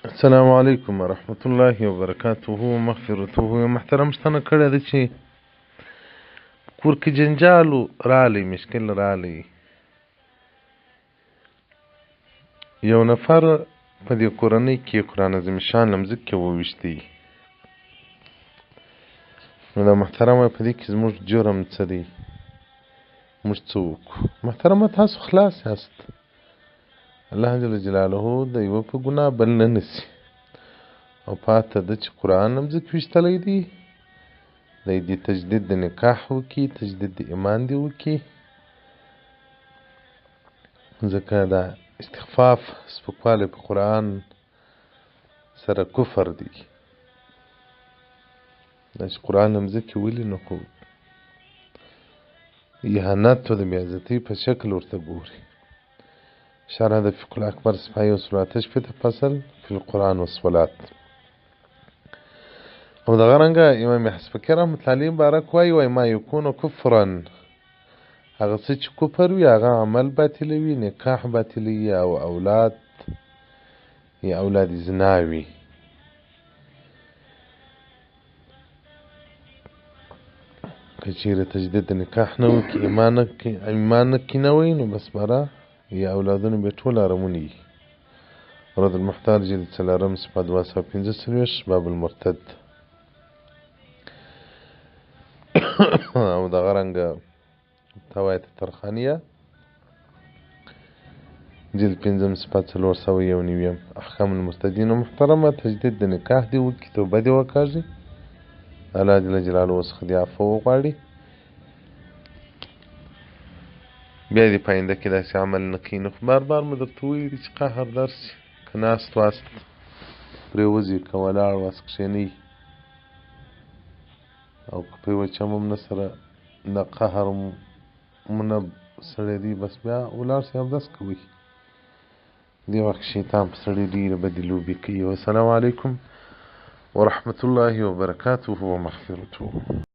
السلام علیکم ورحمت الله وبرکاته ومغفرته. محترم ستنه کړی ده چې کور کې جنجال رالی، مشکل رالی، یو نفر په دې کورنۍ کې قرآن عظیم شان لمزه کې وویشتی. نو د محترمه په دې کې زموږ جرم څه دی؟ موږ څه وکړو؟ محترمه تاسو خلاص یاست. الله جل جلاله د یوه په ګناه بل نه نیسي او پاته ده چې قرآن لمزه کې ویشتلی دی، دی دې تجدید د نکاح وکړي، تجدید د ایمان دې وکړي، ځکه دا استخفاف سپکوالی په قرآن سره کفر دی. دا چې قرآن لمزه کې ولي نو خو اهانت او د بېعزتۍ په شکل ورته ګوري. شرح د فقه الاکبر صفحه 188 فصل فی القرآن والصلات. او دغه رنګه امام حسبکي رحمت الله علیه مبارک وایي ما یکونو کفرا، هغه څه چې کفر وي هغه عمل باطلوي، نکاح باطلوي او اولاد یا اولاد زنا وي. که چیرې تجدید د نکاح نه وکړي، ایمان نه کینوي، نو بس بره یا اولادونه به ټول ارمونې وي. رد المحتار جلد 4 صفحه 245 باب المرتد. او دغه رنګه توایت ترخانیه جلد 5 صفحه 491 احکام المرتدین. محترمه تجدید د نکاح دی وکړي، توبه دې وکاږي، الله جل جلاله څخه دې عفو وغواړي، بیا دې په آینده کې داسې عمل نه کوي. نو بار بار مو درته ویلي دي چې قهر درسي، که ناست واست پرېوځي، که ولاړ واست کښېنئ، او که په یوه چم نه سره د قهر نه سړېدي، بس بیا ولاړ سئ اودس کوئ. دې وخت شیطان په سړي ډېرې بدې لوبې کوي. والسلام علیکم ورحمة الله وبرکاته ومغفرته.